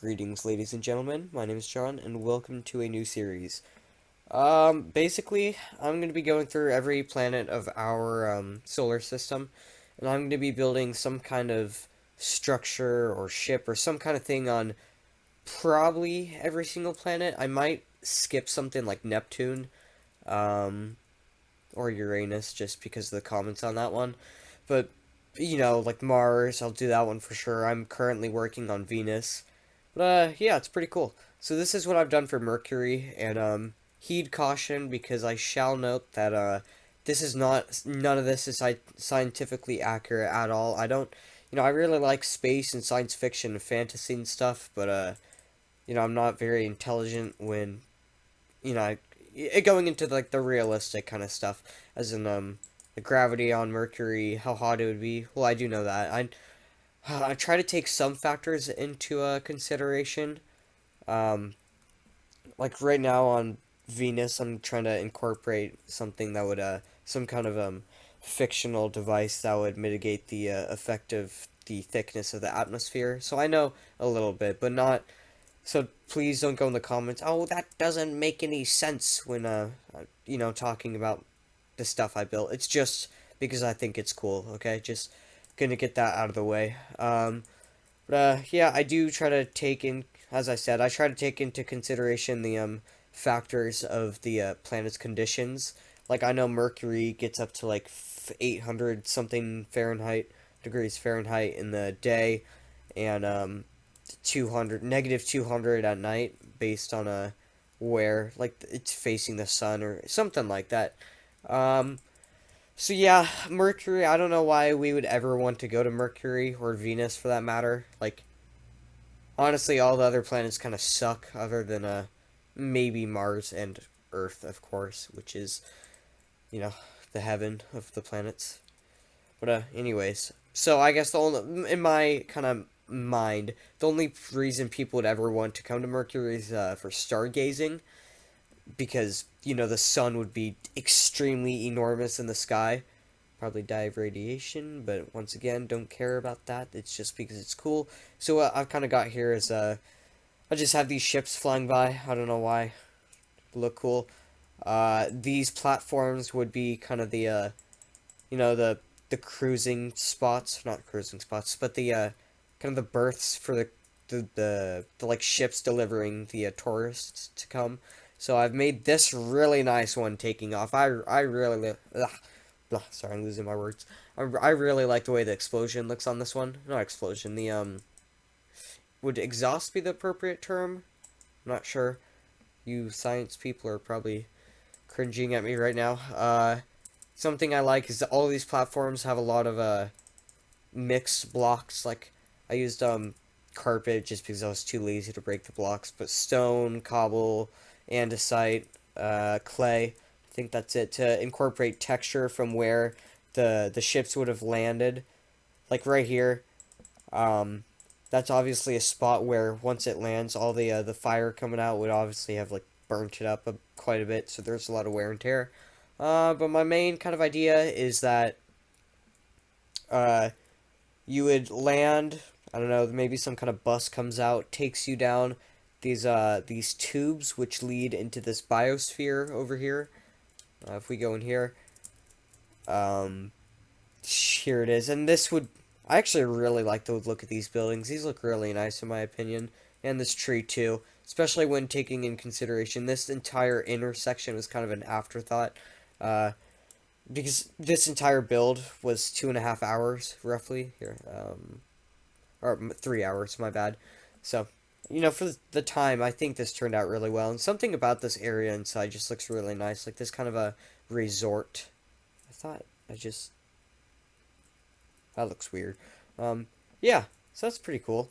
Greetings, ladies and gentlemen. My name is John, and welcome to a new series. Basically, I'm going to be going through every planet of our solar system, and I'm going to be building some kind of structure or ship or some kind of thing on probably every single planet. I might skip something like Neptune, um, or Uranus just because of the comments on that one. But, like Mars, I'll do that one for sure. I'm currently working on Venus. But, yeah, it's pretty cool. So this is what I've done for Mercury, and, heed caution because I shall note that, this is not, none of this is scientifically accurate at all. I really like space and science fiction and fantasy and stuff, but, I'm not very intelligent when, going into, like, the realistic kind of stuff, as in, the gravity on Mercury, how hot it would be. Well, I do know that. I try to take some factors into consideration. Um, like right now on Venus, I'm trying to incorporate something that would some kind of fictional device that would mitigate the effect of the thickness of the atmosphere. So I know a little bit, but not. So please don't go in the comments. Oh, that doesn't make any sense when talking about the stuff I built. It's just because I think it's cool. Okay, just gonna get that out of the way. Yeah, I do try to take in, as I said, I try to take into consideration the factors of the planet's conditions. Like I know Mercury gets up to like 800 something Fahrenheit degrees Fahrenheit in the day, and 200 negative 200 at night, based on a where like it's facing the sun or something like that. Um, so yeah, Mercury. I don't know why we would ever want to go to Mercury or Venus for that matter. Like honestly, all the other planets kind of suck, other than maybe Mars and Earth, of course, which is the heaven of the planets. But anyways, so I guess the only in my kind of mind, the only reason people would ever want to come to Mercury is for stargazing, because the sun would be extremely enormous in the sky, probably die of radiation, but once again, don't care about that. It's just because it's cool. So what I've kind of got here is I just have these ships flying by. I don't know why. Look cool. These platforms would be kind of the you know the cruising spots, not cruising spots, but the kind of the berths for the like ships delivering the tourists to come. So I've made this really nice one taking off. I really sorry, I'm losing my words. I really like the way the explosion looks on this one. Not explosion. The would exhaust be the appropriate term? I'm not sure. You science people are probably cringing at me right now. Something I like is that all these platforms have a lot of mixed blocks. Like I used carpet just because I was too lazy to break the blocks, but stone, cobble, andesite, clay. I think that's it, to incorporate texture from where the ships would have landed. Like right here, um, that's obviously a spot where once it lands, all the fire coming out would obviously have like burnt it up quite a bit. So there's a lot of wear and tear. But my main kind of idea is that uh, you would land. I don't know. Maybe some kind of bus comes out, takes you down these tubes which lead into this biosphere over here. If we go in here, um, here it is, and this would. I actually really like the look of these buildings. These look really nice in my opinion, and this tree too. Especially when taking in consideration this entire intersection was kind of an afterthought. Uh, because this entire build was 2.5 hours roughly here, or 3 hours, my bad. So, for the time, I think this turned out really well, and something about this area inside just looks really nice, like this kind of a resort. I thought I just that looks weird. Um, yeah, so that's pretty cool.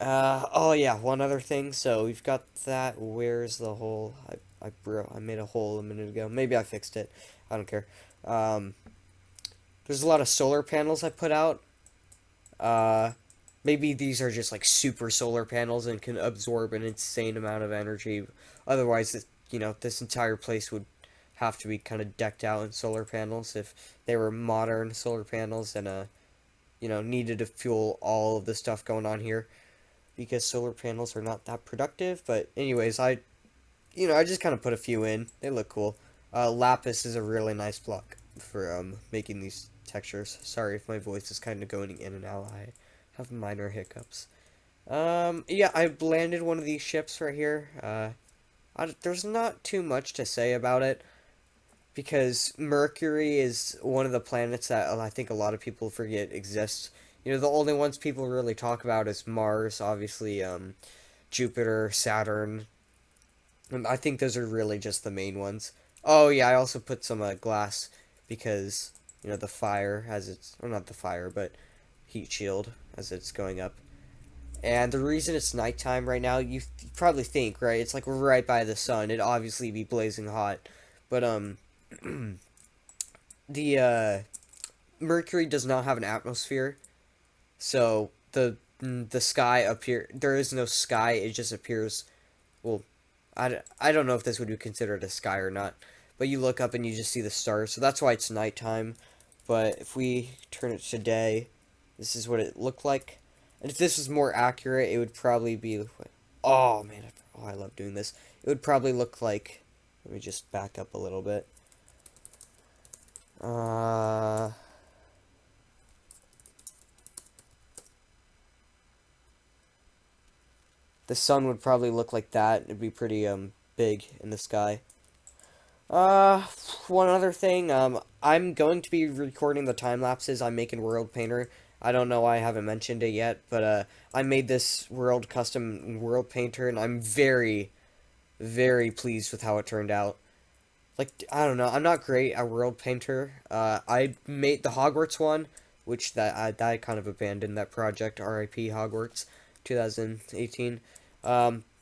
Oh yeah, one other thing. So we've got that. Where's the hole? I made a hole a minute ago. Maybe I fixed it. I don't care. Um, there's a lot of solar panels I put out. Uh, Maybe these are just like super solar panels and can absorb an insane amount of energy. Otherwise, this entire place would have to be kind of decked out in solar panels if they were modern solar panels and needed to fuel all of the stuff going on here. because solar panels are not that productive. But anyways, I just kind of put a few in. They look cool. Lapis is a really nice block for making these textures. Sorry if my voice is kind of going in and out. I have minor hiccups. Yeah, I landed one of these ships right here. There's not too much to say about it because Mercury is one of the planets that I think a lot of people forget exists. The only ones people really talk about is Mars, obviously, Jupiter, Saturn. I think those are really just the main ones. Oh yeah, I also put some glass because the fire has its, or not the fire, but heat shield as it's going up. And the reason it's nighttime right now, you probably think, right? It's like we're right by the sun. It'd obviously be blazing hot, but the Mercury does not have an atmosphere, so the sky up here, there is no sky. It just appears. Well, I don't know if this would be considered a sky or not, but you look up and you just see the stars, so that's why it's nighttime. But if we turn it to day, this is what it looked like. And if this was more accurate, it would probably be. Oh man, I love doing this. It would probably look like. Let me just back up a little bit. Uh, the sun would probably look like that. It'd be pretty big in the sky. Uh, One other thing, I'm going to be recording the time lapses I'm making World Painter. I don't know why I haven't mentioned it yet, but I made this world custom World Painter, and I'm very, very pleased with how it turned out. Like, I don't know, I'm not great at World Painter. I made the Hogwarts one, which that I kind of abandoned that project. R.I.P. Hogwarts, 2018.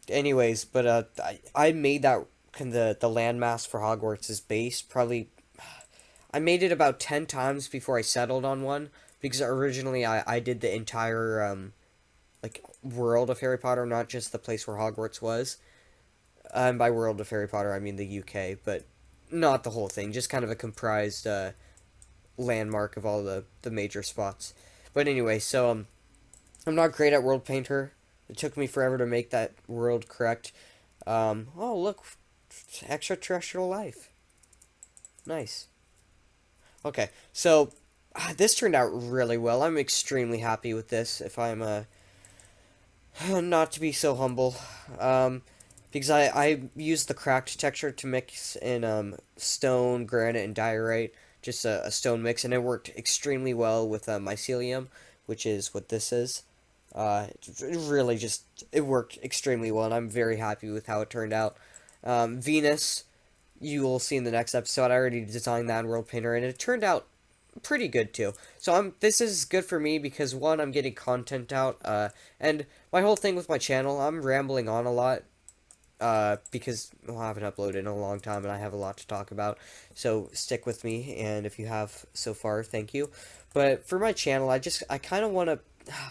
Anyways, but I made that the landmass for Hogwarts' base probably. I made it about 10 times before I settled on one because originally I did the entire like world of Harry Potter, not just the place where Hogwarts was. And by world of Harry Potter I mean the UK, but not the whole thing, just kind of a comprised landmark of all the major spots. But anyway, so I'm not great at World Painter. It took me forever to make that world correct. Oh look, extraterrestrial life. Nice. Okay, so this turned out really well. I'm extremely happy with this. If I'm not to be so humble, because I used the cracked texture to mix in stone, granite, and diorite, just a stone mix, and it worked extremely well with mycelium, which is what this is. It really just it worked extremely well, and I'm very happy with how it turned out. Venus, you will see in the next episode. I already designed that in World Painter, and it turned out pretty good too. So this is good for me because one, I'm getting content out, and my whole thing with my channel, I'm rambling on a lot, because well, I haven't uploaded in a long time and I have a lot to talk about. So stick with me, and if you have so far, thank you. But for my channel, I kind of want to,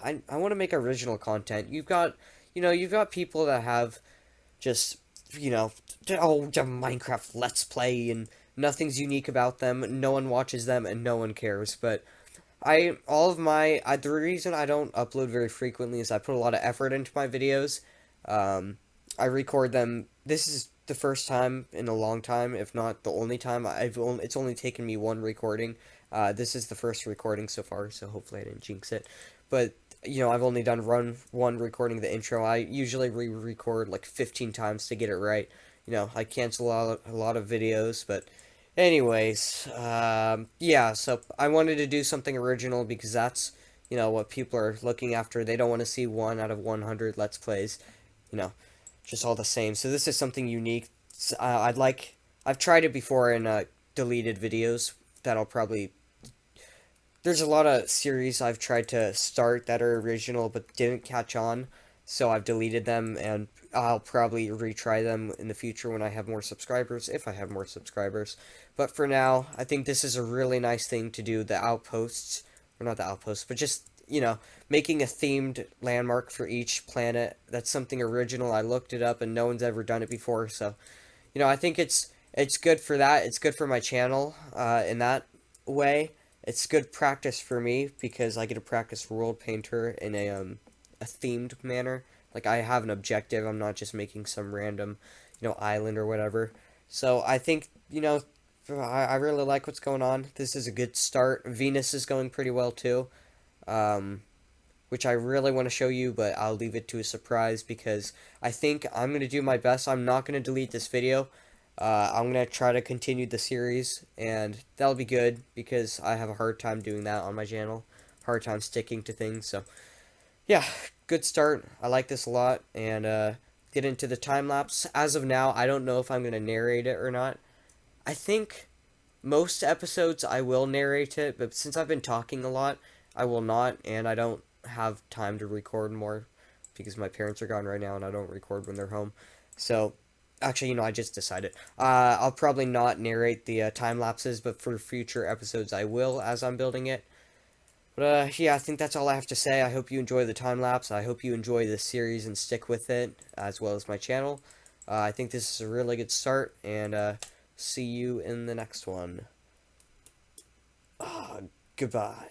I want to make original content. You've got people that have just, Minecraft Let's Play and nothing's unique about them. No one watches them and no one cares. But the reason I don't upload very frequently is I put a lot of effort into my videos. I record them. This is the first time in a long time, if not the only time. It's only taken me one recording. This is the first recording so far, so hopefully I didn't jinx it. But I've only done one recording the intro. I usually re-record like 15 times to get it right. I cancel a lot of videos, but anyways, yeah. So I wanted to do something original because that's what people are looking after. They don't want to see 1 out of 100 Let's Plays. You know, just all the same. So this is something unique. I've tried it before in deleted videos that I'll probably. There's a lot of series I've tried to start that are original but didn't catch on, so I've deleted them, and I'll probably retry them in the future when I have more subscribers, if I have more subscribers. But for now, I think this is a really nice thing to do, the outposts, or not the outposts, but just, making a themed landmark for each planet. That's something original. I looked it up and no one's ever done it before, so, I think it's good for that. It's good for my channel, in that way. It's good practice for me because I get to practice World Painter in a themed manner. Like, I have an objective. I'm not just making some random, island or whatever. So I think, I really like what's going on. This is a good start. Venus is going pretty well too. Um, which I really want to show you, but I'll leave it to a surprise because I think I'm going to do my best. I'm not going to delete this video. I'm going to try to continue the series, and that'll be good because I have a hard time doing that on my channel. Hard time sticking to things, so yeah, good start. I like this a lot, and get into the time lapse. As of now, I don't know if I'm going to narrate it or not. I think most episodes I will narrate it, but since I've been talking a lot, I will not, and I don't have time to record more because my parents are gone right now and I don't record when they're home. So, actually, I just decided. I'll probably not narrate the time lapses, but for future episodes I will as I'm building it. But yeah, I think that's all I have to say. I hope you enjoy the time lapse. I hope you enjoy this series and stick with it, as well as my channel. I think this is a really good start, and see you in the next one. Goodbye.